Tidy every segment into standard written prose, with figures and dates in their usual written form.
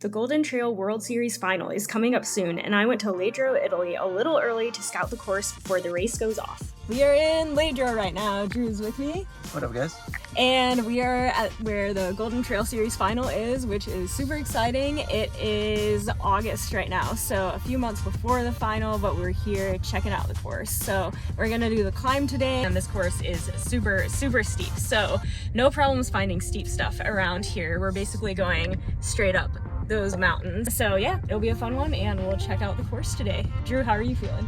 The Golden Trail World Series final is coming up soon, and I went to Ledro, Italy a little early to scout the course before the race goes off. We are in Ledro right now. Drew's with me. What up, guys? And we are at where the Golden Trail Series final is, which is super exciting. It is August right now, so a few months before the final, but we're here checking out the course. So we're gonna do the climb today, and this course is super steep, so no problems finding steep stuff around here. We're basically going straight up those mountains. So yeah, it'll be a fun one, and we'll check out the course today. Drew, how are you feeling?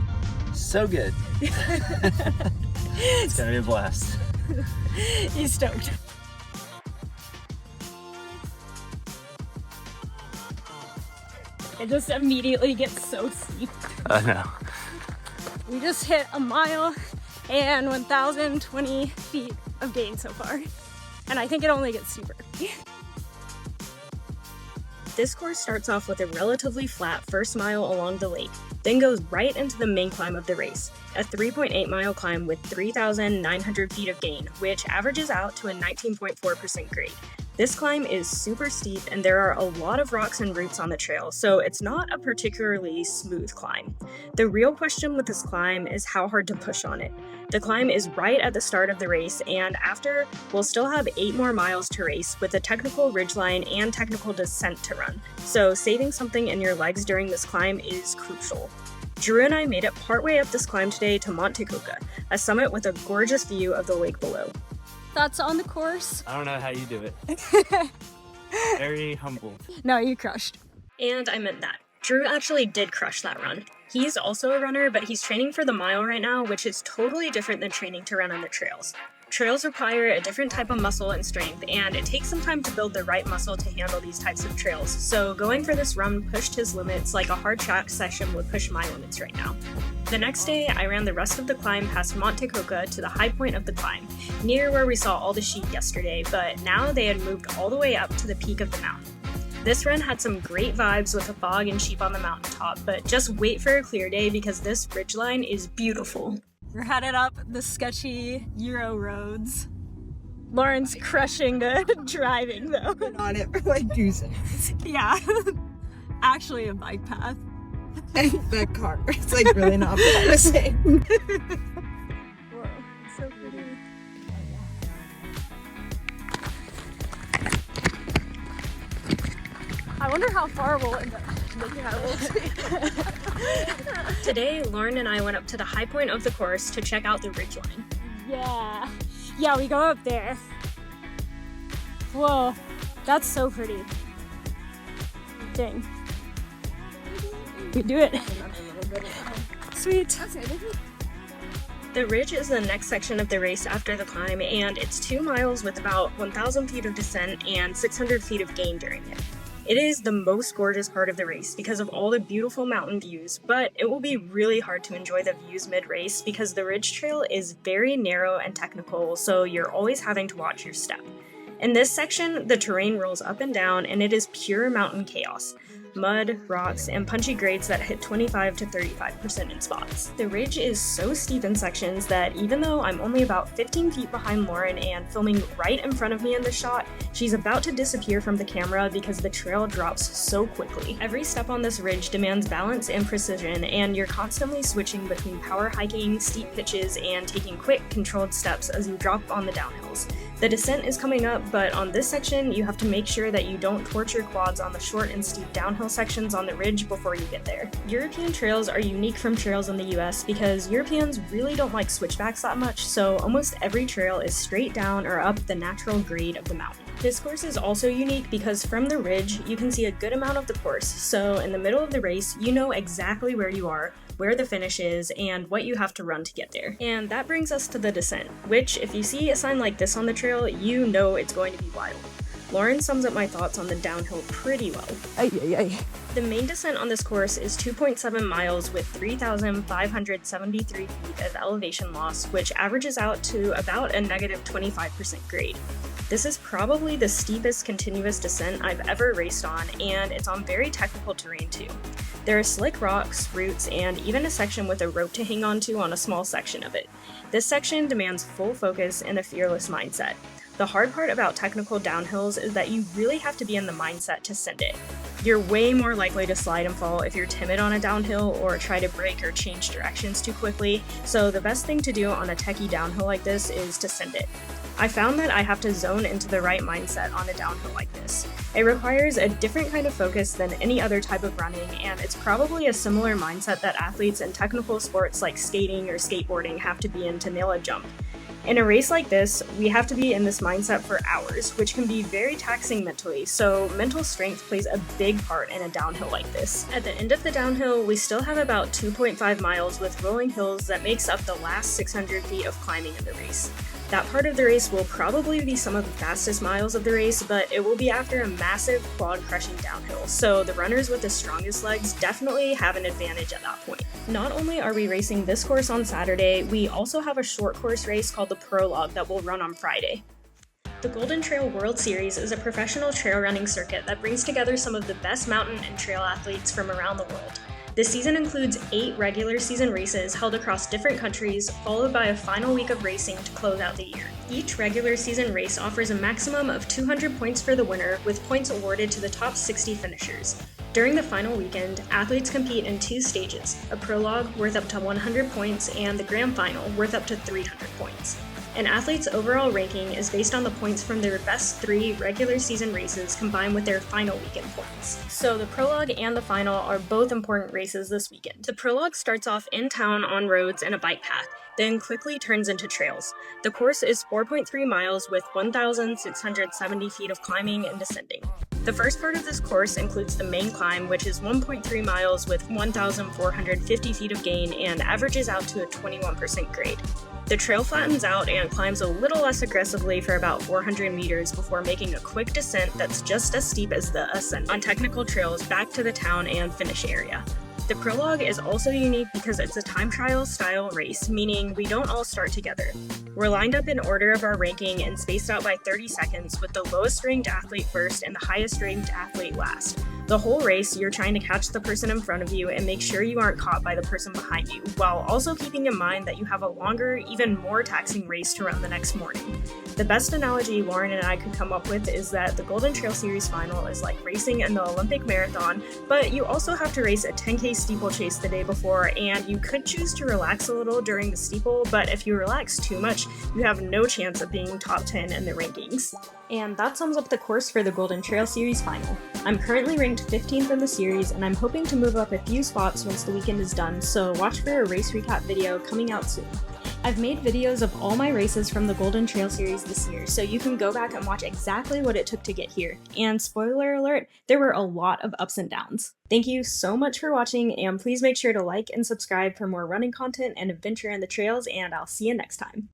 So good. It's gonna be a blast. He's stoked. It just immediately gets so steep. I know. We just hit a mile and 1,020 feet of gain so far. And I think it only gets steeper. This course starts off with a relatively flat first mile along the lake, then goes right into the main climb of the race, a 3.8 mile climb with 3,900 feet of gain, which averages out to a 19.4% grade. This climb is super steep, and there are a lot of rocks and roots on the trail, so it's not a particularly smooth climb. The real question with this climb is how hard to push on it. The climb is right at the start of the race, and after, we'll still have 8 more miles to race with a technical ridgeline and technical descent to run, so saving something in your legs during this climb is crucial. Drew and I made it partway up this climb today to Monte Coca, a summit with a gorgeous view of the lake below. Thoughts on the course? I don't know how you do it. Very humbled. No, you crushed. And I meant that. Drew actually did crush that run. He's also a runner, but he's training for the mile right now, which is totally different than training to run on the trails. Trails require a different type of muscle and strength, and it takes some time to build the right muscle to handle these types of trails, so going for this run pushed his limits like a hard track session would push my limits right now. The next day, I ran the rest of the climb past Monte Coca to the high point of the climb, near where we saw all the sheep yesterday, but now they had moved all the way up to the peak of the mountain. This run had some great vibes with the fog and sheep on the mountaintop, but just wait for a clear day because this ridgeline is beautiful. We're headed up the sketchy Euro roads. Lauren's crushing the driving though. Been on it for like 2 seconds. Yeah. Actually a bike path. And that car, it's like really not promising. Whoa, it's so pretty. I wonder how far we'll end up making our way. Today, Lauren and I went up to the high point of the course to check out the ridgeline. Yeah, we go up there. Whoa, that's so pretty. Dang. We do it. Sweet. The ridge is the next section of the race after the climb, and it's 2 miles with about 1,000 feet of descent and 600 feet of gain during it. It is the most gorgeous part of the race because of all the beautiful mountain views, but it will be really hard to enjoy the views mid-race because the ridge trail is very narrow and technical, so you're always having to watch your step. In this section, the terrain rolls up and down, and it is pure mountain chaos. Mud, rocks, and punchy grades that hit 25 to 35% in spots. The ridge is so steep in sections that even though I'm only about 15 feet behind Lauren and filming right in front of me in the shot, she's about to disappear from the camera because the trail drops so quickly. Every step on this ridge demands balance and precision, and you're constantly switching between power hiking, steep pitches, and taking quick, controlled steps as you drop on the downhills. The descent is coming up, but on this section, you have to make sure that you don't torch your quads on the short and steep downhill sections on the ridge before you get there. European trails are unique from trails in the US because Europeans really don't like switchbacks that much, so almost every trail is straight down or up the natural grade of the mountain. This course is also unique because from the ridge, you can see a good amount of the course, so in the middle of the race, you know exactly where you are, where the finish is, and what you have to run to get there. And that brings us to the descent, which if you see a sign like this on the trail, you know it's going to be wild. Lauren sums up my thoughts on the downhill pretty well. The main descent on this course is 2.7 miles with 3,573 feet of elevation loss, which averages out to about a negative 25% grade. This is probably the steepest continuous descent I've ever raced on, and it's on very technical terrain too. There are slick rocks, roots, and even a section with a rope to hang onto on a small section of it. This section demands full focus and a fearless mindset. The hard part about technical downhills is that you really have to be in the mindset to send it. You're way more likely to slide and fall if you're timid on a downhill or try to brake or change directions too quickly, so the best thing to do on a techie downhill like this is to send it. I found that I have to zone into the right mindset on a downhill like this. It requires a different kind of focus than any other type of running, and it's probably a similar mindset that athletes in technical sports like skating or skateboarding have to be in to nail a jump. In a race like this, we have to be in this mindset for hours, which can be very taxing mentally, so mental strength plays a big part in a downhill like this. At the end of the downhill, we still have about 2.5 miles with rolling hills that makes up the last 600 feet of climbing in the race. That part of the race will probably be some of the fastest miles of the race, but it will be after a massive quad-crushing downhill, so the runners with the strongest legs definitely have an advantage at that point. Not only are we racing this course on Saturday, we also have a short course race called the Prologue that will run on Friday. The Golden Trail World Series is a professional trail running circuit that brings together some of the best mountain and trail athletes from around the world. This season includes 8 regular season races held across different countries, followed by a final week of racing to close out the year. Each regular season race offers a maximum of 200 points for the winner, with points awarded to the top 60 finishers. During the final weekend, athletes compete in 2 stages, a prologue worth up to 100 points and the grand final worth up to 300 points. An athlete's overall ranking is based on the points from their best 3 regular season races combined with their final weekend points. So the prologue and the final are both important races this weekend. The prologue starts off in town on roads and a bike path, then quickly turns into trails. The course is 4.3 miles with 1,670 feet of climbing and descending. The first part of this course includes the main climb, which is 1.3 miles with 1,450 feet of gain and averages out to a 21% grade. The trail flattens out and climbs a little less aggressively for about 400 meters before making a quick descent that's just as steep as the ascent on technical trails back to the town and finish area. The prologue is also unique because it's a time trial style race, meaning we don't all start together. We're lined up in order of our ranking and spaced out by 30 seconds, with the lowest ranked athlete first and the highest ranked athlete last. The whole race, you're trying to catch the person in front of you and make sure you aren't caught by the person behind you, while also keeping in mind that you have a longer, even more taxing race to run the next morning. The best analogy Lauren and I could come up with is that the Golden Trail Series final is like racing in the Olympic marathon, but you also have to race a 10K steeplechase the day before, and you could choose to relax a little during the steeple, but if you relax too much, you have no chance of being top 10 in the rankings. And that sums up the course for the Golden Trail Series final. I'm currently ranked 15th in the series, and I'm hoping to move up a few spots once the weekend is done, so watch for a race recap video coming out soon. I've made videos of all my races from the Golden Trail Series this year, so you can go back and watch exactly what it took to get here. And spoiler alert, there were a lot of ups and downs. Thank you so much for watching, and please make sure to like and subscribe for more running content and adventure in the trails, and I'll see you next time.